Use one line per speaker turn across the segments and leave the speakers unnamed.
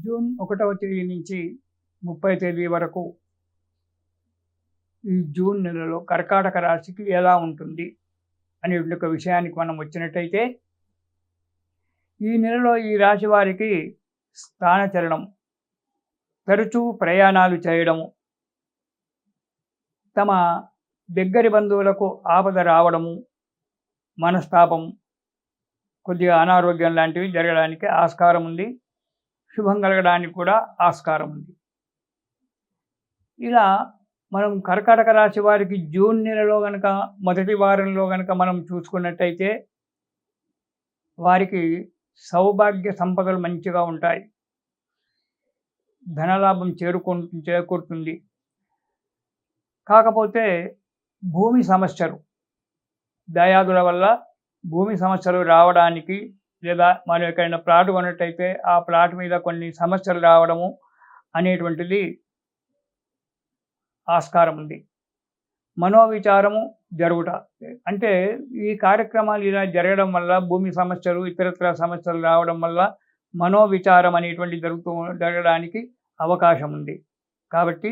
June 1వ తేదీ నుంచి 30 తేదీ వరకు ఈ జూన్ నెలలో కర్కాటక రాశికి ఎలా ఉంటుంది అనే ఒక విషయానికి మనం వచ్చినట్టయితే, ఈ నెలలో ఈ రాశి వారికి స్థానచలనం, తరచూ ప్రయాణాలు చేయడము, తమ దగ్గరి బంధువులకు ఆపద రావడము, మనస్తాపం, కొద్దిగా అనారోగ్యం లాంటివి జరగడానికి ఆస్కారం ఉంది. శుభం కలగడానికి కూడా ఆస్కారం ఉంది. ఇలా మనం కర్కాటక రాశి వారికి జూన్ నెలలో కనుక మొదటి వారంలో కనుక మనం చూసుకున్నట్టయితే, వారికి సౌభాగ్య సంపదలు మంచిగా ఉంటాయి. ధనలాభం చేకూరుతుంది. కాకపోతే భూమి సమస్యలు, దయాదుల వల్ల భూమి సమస్యలు రావడానికి, లేదా మనం ఎక్కడైనా ప్లాట్ కొన్నట్టయితే ఆ ప్లాట్ మీద కొన్ని సమస్యలు రావడము అనేటువంటిది ఆస్కారం ఉంది. మనోవిచారము జరుగుట, అంటే ఈ కార్యక్రమాలు ఇలా జరగడం వల్ల భూమి సమస్యలు, ఇతరత్ర సమస్యలు రావడం వల్ల మనోవిచారం అనేటువంటి జరగడానికి అవకాశం ఉంది. కాబట్టి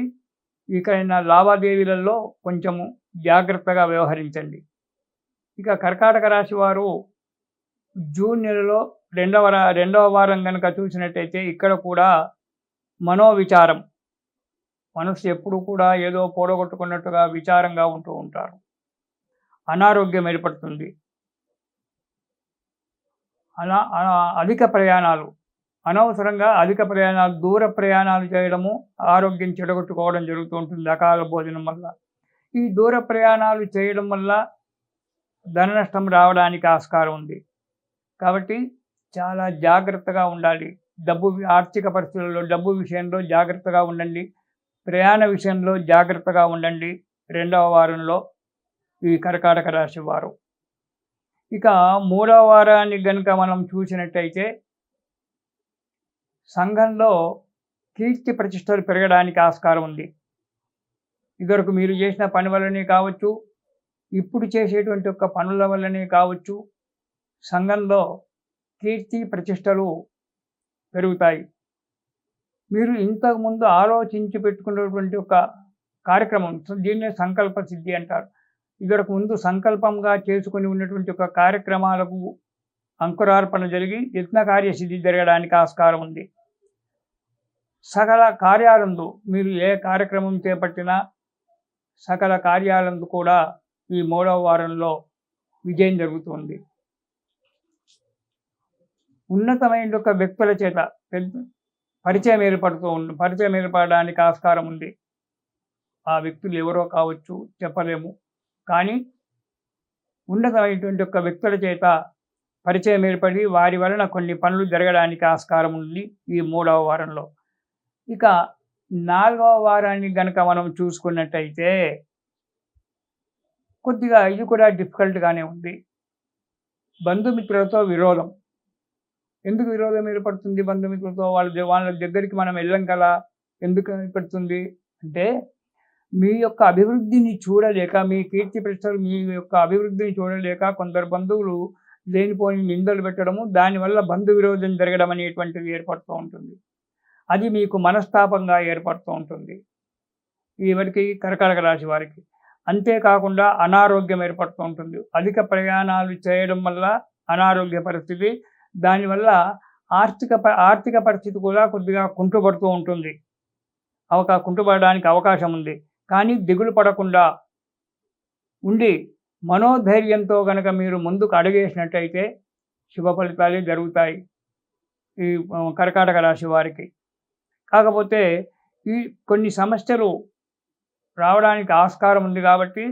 ఇకైనా లావాదేవీలలో కొంచెము జాగ్రత్తగా వ్యవహరించండి. ఇక కర్కాటక రాశి వారు జూన్ నెలలో రెండవ వారం కనుక చూసినట్టయితే, ఇక్కడ కూడా మనోవిచారం, మనసు ఎప్పుడు కూడా ఏదో పోడగొట్టుకున్నట్టుగా విచారంగా ఉంటూ ఉంటారు. అనారోగ్యం ఏర్పడుతుంది. అధిక ప్రయాణాలు, అనవసరంగా అధిక ప్రయాణాలు, దూర ప్రయాణాలు చేయడము, ఆరోగ్యం చెడగొట్టుకోవడం జరుగుతూ ఉంటుంది అకాల భోజనం వల్ల. ఈ దూర ప్రయాణాలు చేయడం వల్ల ధన నష్టం రావడానికి ఆస్కారం ఉంది. కాబట్టి చాలా జాగ్రత్తగా ఉండాలి. ఆర్థిక పరిస్థితుల్లో డబ్బు విషయంలో జాగ్రత్తగా ఉండండి. ప్రయాణ విషయంలో జాగ్రత్తగా ఉండండి రెండవ వారంలో ఈ కర్కాటక రాశి వారు. ఇక మూడవ వారాన్ని గనుక మనం చూసినట్టయితే, సంఘంలో కీర్తి ప్రతిష్టలు పెరగడానికి ఆస్కారం ఉంది. ఇదివరకు మీరు చేసిన పని వల్లనే కావచ్చు, ఇప్పుడు చేసేటువంటి ఒక పనుల వల్లనే కావచ్చు, సంఘంలో కీర్తి ప్రతిష్టలు పెరుగుతాయి. మీరు ఇంతకుముందు ఆలోచించి పెట్టుకున్నటువంటి ఒక కార్యక్రమం, దీన్నే సంకల్ప సిద్ధి అంటారు. ఇదివరకు ముందు సంకల్పంగా చేసుకుని ఉన్నటువంటి ఒక కార్యక్రమాలకు అంకురార్పణ జరిగి యత్న కార్యసిద్ధి జరగడానికి ఆస్కారం ఉంది. సకల కార్యాలందు మీరు ఏ కార్యక్రమం చేపట్టినా సకల కార్యాలందు కూడా ఈ మూడవ వారంలో విజయం జరుగుతుంది. ఉన్నతమైన ఒక వ్యక్తుల చేత పరిచయం ఏర్పడడానికి ఆస్కారం ఉంది. ఆ వ్యక్తులు ఎవరో కావచ్చు, చెప్పలేము. కానీ ఉన్నతమైనటువంటి ఒక వ్యక్తుల చేత పరిచయం ఏర్పడి వారి వలన కొన్ని పనులు జరగడానికి ఆస్కారం ఉంది ఈ మూడవ వారంలో. ఇక నాలుగవ వారాన్ని గనక మనం చూసుకున్నట్టయితే, కొద్దిగా ఇది కూడా డిఫికల్ట్గానే ఉంది. బంధుమిత్రులతో విరోధం. ఎందుకు విరోధం ఏర్పడుతుంది బంధుమిత్రులతో? వాళ్ళ దగ్గరికి మనం వెళ్ళం కదా, ఎందుకు ఏర్పడుతుంది అంటే, మీ యొక్క అభివృద్ధిని చూడలేక, మీ కీర్తి ప్రతిష్టలు, మీ యొక్క అభివృద్ధిని చూడలేక కొందరు బంధువులు లేనిపోని నిందలు పెట్టడము, దానివల్ల బంధు విరోధం జరగడం అనేటువంటిది ఏర్పడుతూ ఉంటుంది. అది మీకు మనస్తాపంగా ఏర్పడుతూ ఉంటుంది ఈవరికి కర్కాటక రాశి వారికి. అంతేకాకుండా అనారోగ్యం ఏర్పడుతూ ఉంటుంది. అధిక ప్రయాణాలు చేయడం వల్ల అనారోగ్య పరిస్థితి, దానివల్ల ఆర్థిక పరిస్థితి కూడా కొద్దిగా కుంటుపడుతూ ఉంటుంది. కుంటుపడడానికి అవకాశం ఉంది. కానీ దిగులు పడకుండా ఉండి మనోధైర్యంతో కనుక మీరు ముందుకు అడుగేసినట్టయితే శుభ ఫలితాలే జరుగుతాయి ఈ కర్కాటక రాశి వారికి. కాకపోతే ఈ కొన్ని సమస్యలు రావడానికి ఆస్కారం ఉంది. కాబట్టి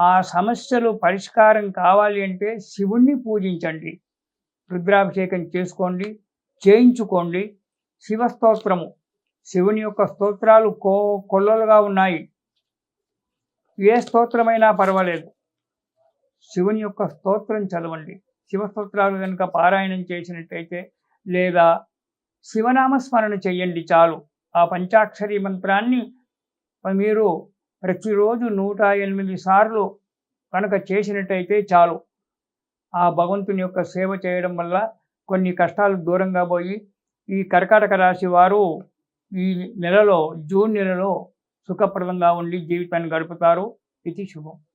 ఆ సమస్యలు పరిష్కారం కావాలి అంటే శివుణ్ణి పూజించండి, రుద్రాభిషేకం చేయించుకోండి. శివస్తోత్రము, శివుని యొక్క స్తోత్రాలు కొల్లలుగా ఉన్నాయి. ఏ స్తోత్రమైనా పర్వాలేదు, శివుని యొక్క స్తోత్రం చదవండి. శివస్తోత్రాలు కనుక పారాయణం చేసినట్టయితే, లేదా శివనామస్మరణ చెయ్యండి చాలు. ఆ పంచాక్షరి మంత్రాన్ని మీరు ప్రతిరోజు 108 సార్లు కనుక చేసినట్టయితే చాలు. ఆ భగవంతుని యొక్క సేవ చేయడం వల్ల కొన్ని కష్టాలు దూరంగా పోయి ఈ కర్కాటక రాశి వారు ఈ నెలలో జూన్ నెలలో సుఖప్రదంగా ఉండి జీవితాన్ని గడుపుతారు. ఇది శుభం.